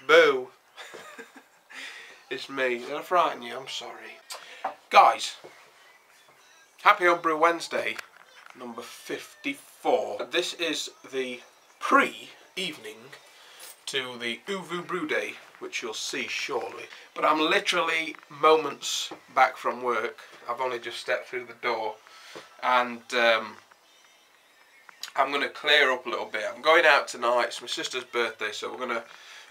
Boo! It's me. Did I frighten you? I'm sorry. Guys, happy Homebrew Wednesday, number 54. This is the pre-evening to the Oovoo Brew Day, which you'll see shortly. But I'm literally moments back from work. I've only just stepped through the door, and I'm going to clear up a little bit. I'm going out tonight. It's my sister's birthday, so we're going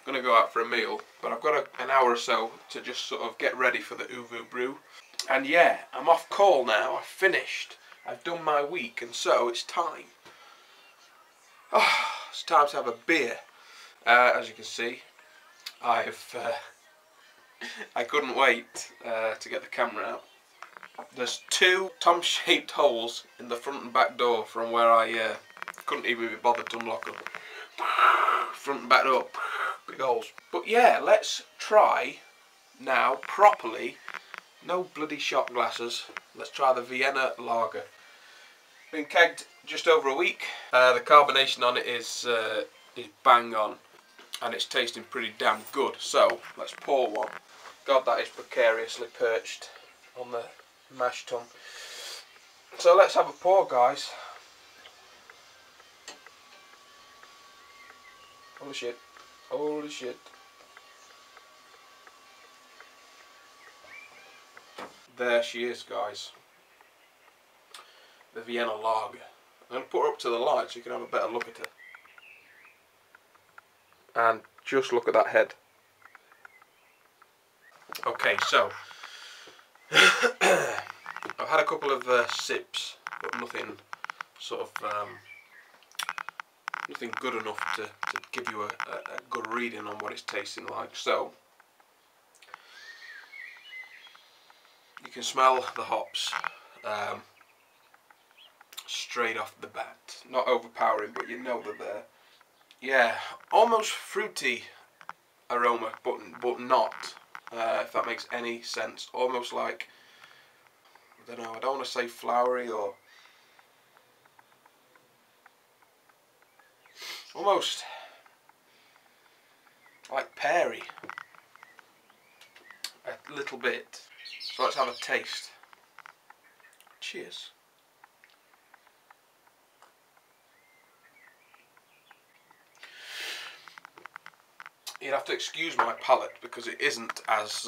to go out for a meal. But I've got an hour or so to just sort of get ready for the Oovoo Brew. And yeah, I'm off call now. I've finished. I've done my week, and so it's time. Oh, it's time to have a beer. As you can see, I couldn't wait to get the camera out. There's two Tom-shaped holes in the front and back door from where I couldn't even be bothered to unlock them. Front and back door, big holes. But yeah, let's try now properly. No bloody shot glasses. Let's try the Vienna lager. Been kegged just over a week. The carbonation on it is bang on, and it's tasting pretty damn good. So let's pour one. God, that is precariously perched on the mash tun. So let's have a pour, guys. Holy shit. Holy shit. There she is, guys. The Vienna lager. I'm going to put her up to the light so you can have a better look at her. And just look at that head. Okay, so I've had a couple of sips, but nothing sort of nothing good enough to give you a good reading on what it's tasting like. So you can smell the hops straight off the bat. Not overpowering, but you know they're there. Yeah, almost fruity aroma, but not. If that makes any sense. Almost like, I don't know, I don't want to say flowery, or almost like peary. A little bit. So let's have a taste. Cheers. You'd have to excuse my palate because it isn't as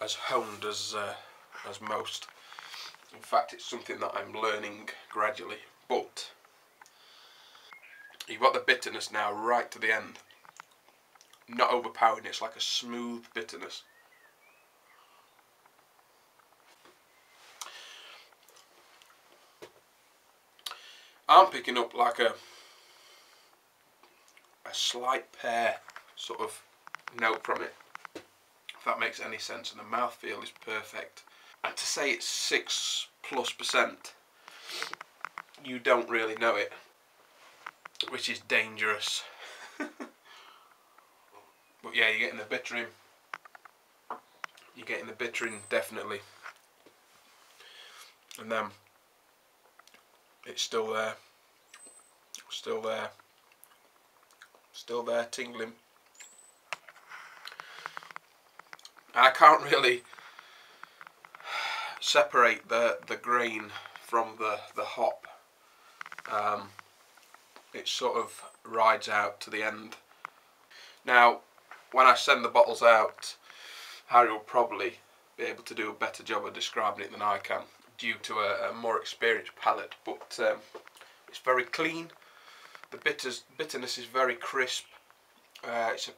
honed as most. In fact, it's something that I'm learning gradually. But you've got the bitterness now right to the end. Not overpowering. It's like a smooth bitterness. I'm picking up like a slight pear sort of note from it, if that makes any sense, and the mouthfeel is perfect. And to say it's 6+%, you don't really know it, which is dangerous. But yeah, you're getting the bittering. You're getting the bittering, definitely. And then it's still there. Still there. Still there, tingling. I can't really separate the grain from the hop. It sort of rides out to the end. Now, when I send the bottles out, Harry will probably be able to do a better job of describing it than I can, due to a more experienced palate. But it's very clean. The bitterness is very crisp. It's a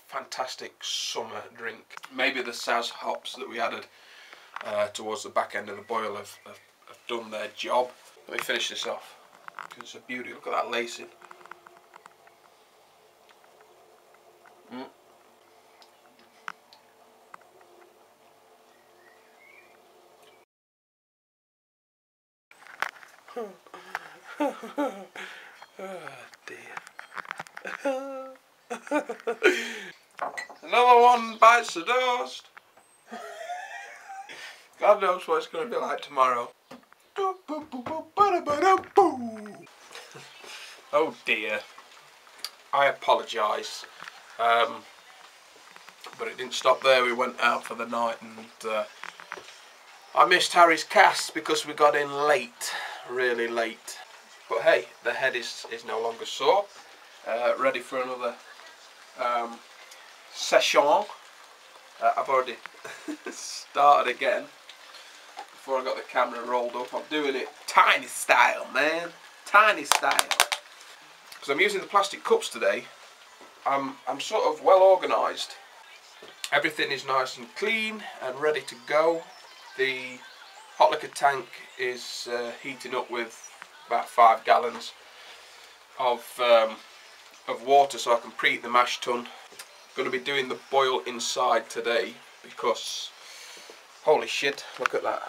fantastic summer drink. Maybe the Saz hops that we added towards the back end of the boil have done their job. Let me finish this off. It's a beauty. Look at that lacing. Oh dear. Another one bites the dust. God knows what it's going to be like tomorrow. Oh dear. I apologise. But it didn't stop there. We went out for the night and I missed Harry's cast because we got in late. Really late. But hey, the head is no longer sore. Ready for another session. I've already started again before I got the camera rolled up. I'm doing it tiny style, man. Tiny style. Because I'm using the plastic cups today. I'm sort of well organised. Everything is nice and clean and ready to go. The hot liquor tank is heating up with about 5 gallons of water so I can preheat the mash tun. I'm going to be doing the boil inside today because holy shit, look at that.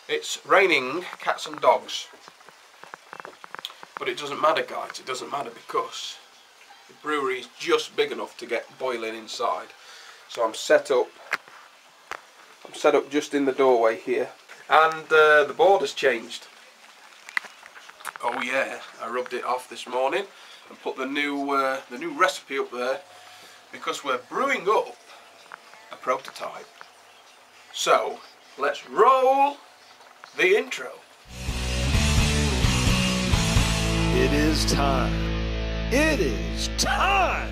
It's raining cats and dogs. But it doesn't matter, guys, it doesn't matter because the brewery is just big enough to get boiling inside. So I'm set up just in the doorway here. And the board has changed. Oh yeah, I rubbed it off this morning and put the new recipe up there because we're brewing up a prototype. So let's roll the intro. It is time. It is time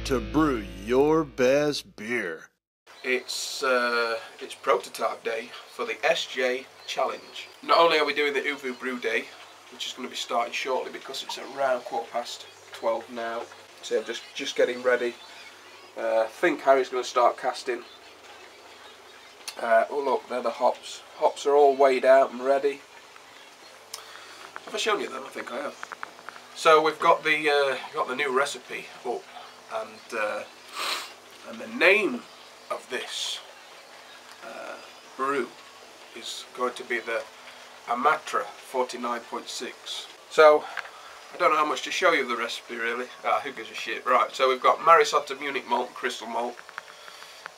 to brew your best beer. It's prototype day for the SJ challenge. Not only are we doing the Oovoo Brew day, which is going to be starting shortly because it's around 12:15 now. So I'm just getting ready. I think Harry's going to start casting. Oh look, they're the hops. Hops are all weighed out and ready. Have I shown you them? I think I have. So we've got the new recipe up, and the name of this brew is going to be the Amatra 49.6. So I don't know how much to show you of the recipe really. Who gives a shit? Right. So we've got Marisotto Munich malt and crystal malt,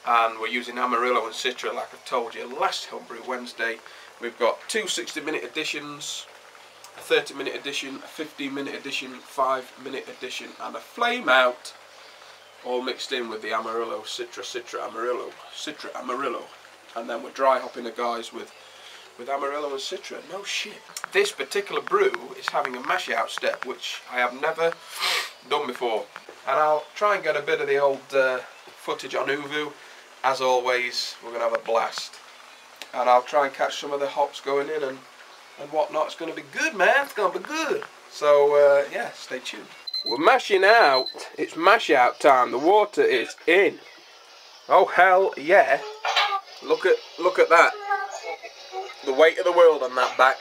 and we're using Amarillo and Citra like I've told you last Homebrew Wednesday. We've got 2 60-minute editions, a 30-minute edition, a 15-minute edition, 5-minute edition, and a flame out, all mixed in with the Amarillo, Citra, Amarillo, and then we're dry hopping the guys with Amarillo and Citra. No shit. This particular brew is having a mash out step, which I have never done before, and I'll try and get a bit of the old footage on Oovoo. As always, we're going to have a blast, and I'll try and catch some of the hops going in and whatnot. It's going to be good, man. It's going to be good. So yeah, stay tuned. We're mashing out. It's mash out time. The water is in. Oh hell yeah! Look at that. The weight of the world on that back.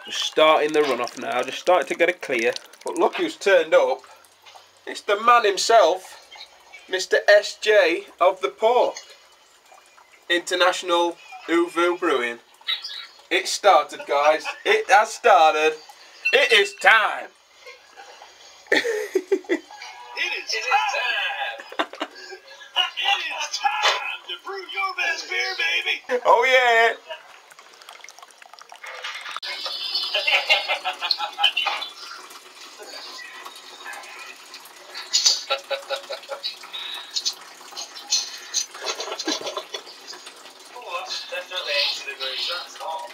Just starting the runoff now. Just starting to get it clear. But look who's turned up. It's the man himself, Mr. SJ of the Port. International Oovoo Brewing. It started, guys. It has started. It is time. It is time. It is time to brew your best beer, baby. Oh yeah. Oh, that's definitely actually very that's hot.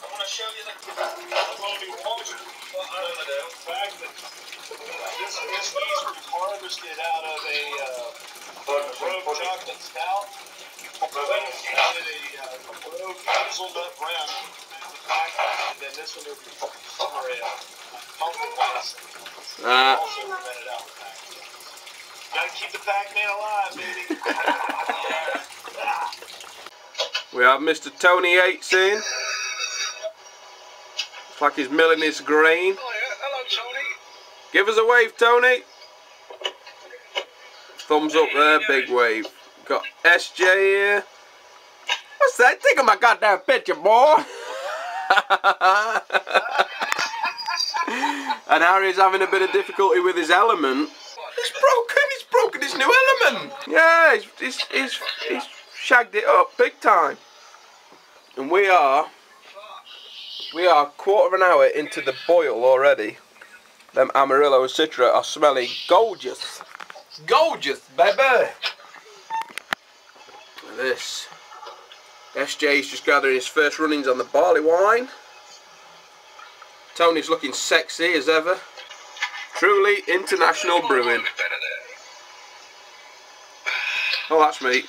I want to show you the fact that this yeast was harvested out of a rogue chocolate stout. Rogue hazelnut brown, and then this one will be summer ale. Also fermented out the pack. Gotta keep the Pac-Man alive, baby. We have Mr. Tony Yates in. Looks like he's milling his grain. Oh yeah, hello Tony. Give us a wave, Tony. Thumbs up there, big wave. Got SJ here. What's that? Take my goddamn picture, boy. And Harry's having a bit of difficulty with his element. He's broken his new element. Yeah, he's shagged it up big time. And we are a quarter of an hour into the boil already. Them Amarillo and Citra are smelling gorgeous. Gorgeous, baby. Look at this. SJ's just gathering his first runnings on the barley wine. Tony's looking sexy as ever. Truly international brewing. Oh, that's me.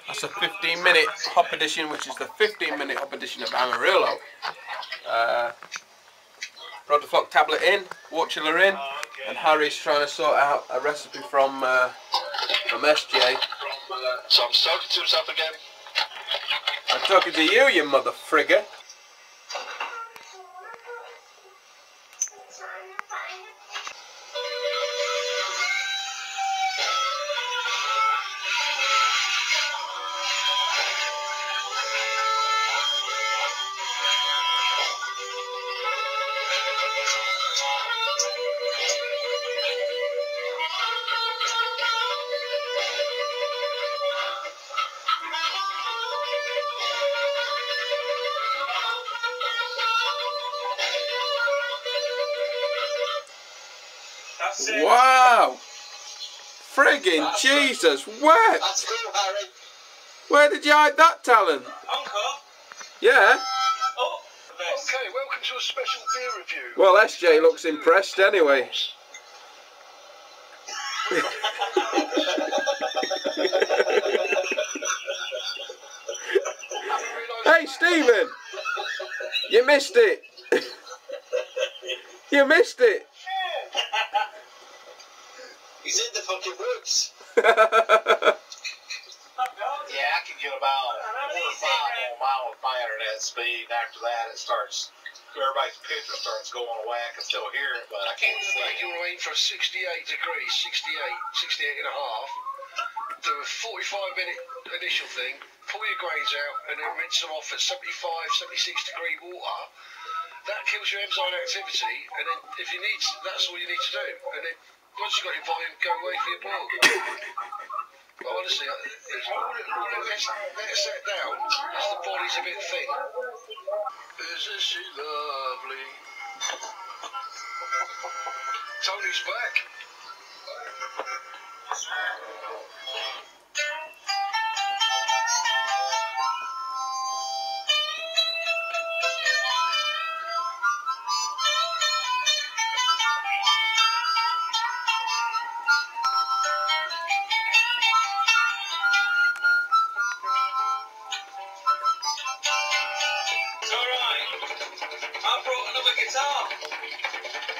That's a 15-minute hop edition, which is the 15-minute hop edition of Amarillo. Brought the flock tablet in, water chiller in, and Harry's trying to sort out a recipe from SJ. So I'm talking to himself again. I'm talking to you, you mother frigger. Wow! Friggin' Jesus, where? That's cool, Harry. Where did you hide that talent? Uncle? Yeah? Oh, okay, welcome to a special beer review. Well, SJ looks impressed anyway. Hey, Stephen! You missed it! You missed it! He's in the fucking woods. Yeah, Yeah, I can get about 4 or 5 mile with my internet speed. After that, it starts. Everybody's picture starts going away. I can still hear it, but I can't see. You want to aim for 68 degrees, 68 and a half. Do a 45-minute initial thing. Pull your grains out and then rinse them off at 75, 76 degree water. That kills your enzyme activity, and then if you need, that's all you need to do. And then once you've got your volume, go away for your boil. But honestly, it's all it lets set down is the body's a bit thin. Isn't she lovely? Tony's back.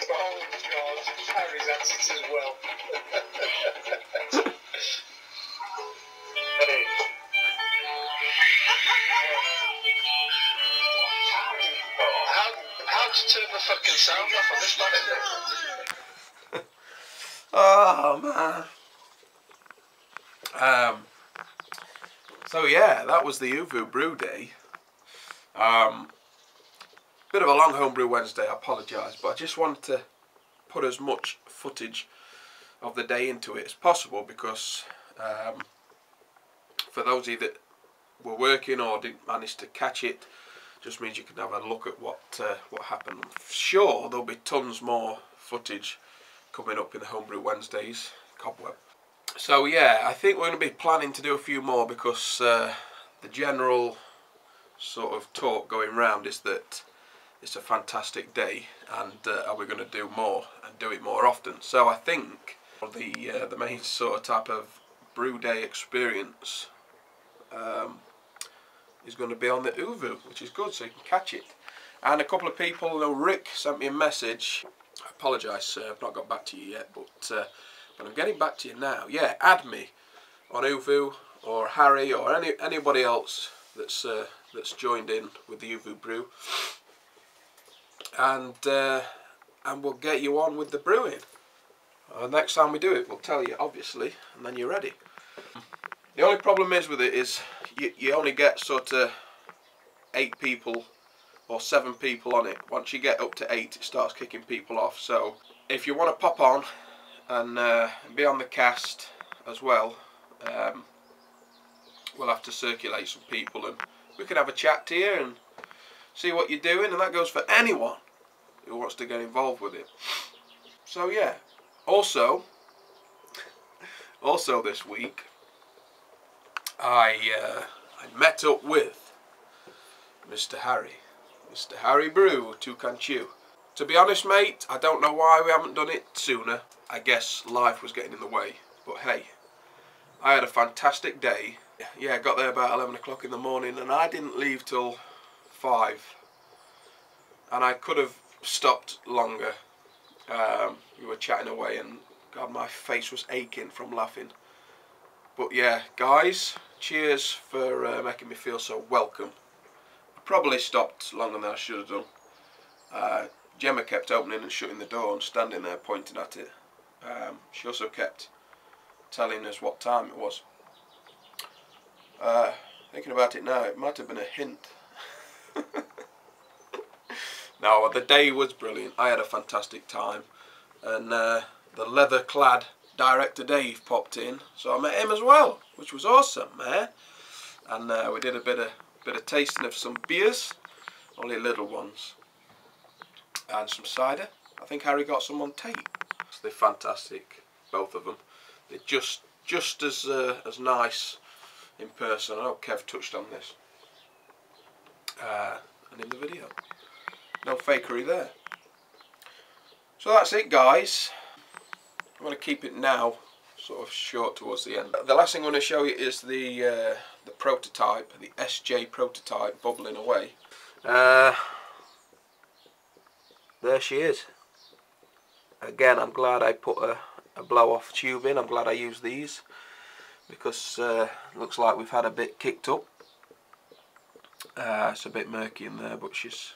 Oh God, Harry's answered as well. Hey. How'd you turn the fucking sound off on this one? Oh man. So yeah, that was the Oovoo Brew day. Bit of a long homebrew Wednesday, I apologise, but I just wanted to put as much footage of the day into it as possible because for those of you that were working or didn't manage to catch it, just means you can have a look at what happened. I'm sure there'll be tons more footage coming up in the Homebrew Wednesdays, Cobweb. So yeah, I think we're going to be planning to do a few more because the general sort of talk going round is that it's a fantastic day and are we going to do more and do it more often. So I think the main sort of type of brew day experience is going to be on the Oovoo, which is good, so you can catch it. And a couple of people, Rick sent me a message. I apologise sir, I've not got back to you yet, but I'm getting back to you now. Yeah, add me on Oovoo or Harry or anybody else that's joined in with the Oovoo Brew. and we'll get you on with the brewing. Next time we do it, we'll tell you, obviously, and then you're ready. The only problem is with it is you only get sort of 8 people or 7 people on it. Once you get up to 8, it starts kicking people off. So if you want to pop on and be on the cast as well, we'll have to circulate some people and we can have a chat to you and see what you're doing, and that goes for anyone who wants to get involved with it. So yeah, also this week I met up with Mr. Harry Brew, Toucan Chew. To be honest, mate, I don't know why we haven't done it sooner. I guess life was getting in the way, but hey, I had a fantastic day. Yeah, I got there about 11 o'clock in the morning and I didn't leave till 5, and I could have stopped longer. We were chatting away and God, my face was aching from laughing. But yeah, guys, cheers for making me feel so welcome. I probably stopped longer than I should have done. Gemma kept opening and shutting the door and standing there pointing at it. She also kept telling us what time it was. Thinking about it now, it might have been a hint. No, the day was brilliant. I had a fantastic time, and the leather-clad director Dave popped in, so I met him as well, which was awesome, man. And we did a bit of tasting of some beers, only little ones, and some cider. I think Harry got some on tape. So they're fantastic, both of them. They're just as nice in person. I know Kev touched on this, and in the video. No fakery there. So that's it, guys. I'm going to keep it now sort of short towards the end. The last thing I'm going to show you is the prototype, the SJ prototype bubbling away. There she is. Again, I'm glad I put a blow-off tube in. I'm glad I used these because looks like we've had a bit kicked up. It's a bit murky in there, but she's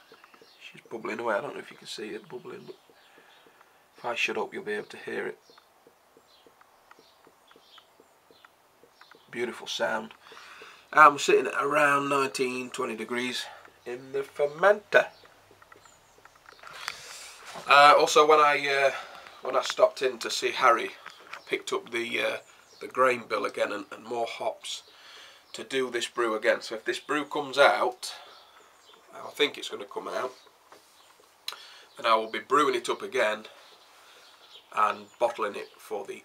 bubbling away. I don't know if you can see it bubbling, but if I shut up you'll be able to hear it. Beautiful sound. I'm sitting at around 19-20 degrees in the fermenter. Also, when I stopped in to see Harry, I picked up the grain bill again and more hops to do this brew again. So if this brew comes out, I think it's going to come out, and I will be brewing it up again and bottling it for the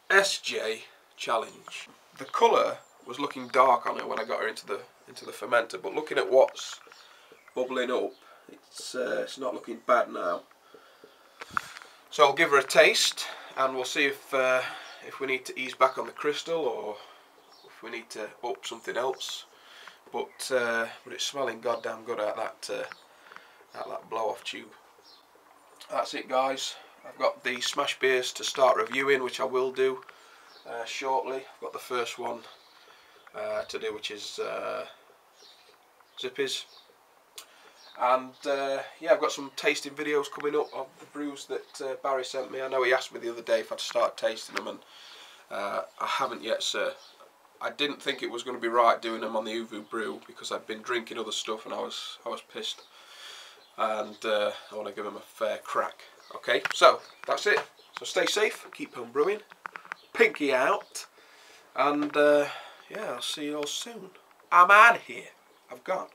SJ challenge. The colour was looking dark on her when I got her into the fermenter, but looking at what's bubbling up, it's not looking bad now. So I'll give her a taste and we'll see if we need to ease back on the crystal or if we need to up something else. But it's smelling goddamn good out that blow-off tube. That's it, guys. I've got the smash beers to start reviewing, which I will do shortly. I've got the first one to do, which is Zippy's. And yeah, I've got some tasting videos coming up of the brews that Barry sent me. I know he asked me the other day if I'd start tasting them, and I haven't yet, sir. I didn't think it was going to be right doing them on the Oovoo Brew because I'd been drinking other stuff and I was pissed, and I want to give them a fair crack. Okay, so that's it. So stay safe, keep home brewing, pinky out, and yeah, I'll see you all soon. I'm out of here. I've gone.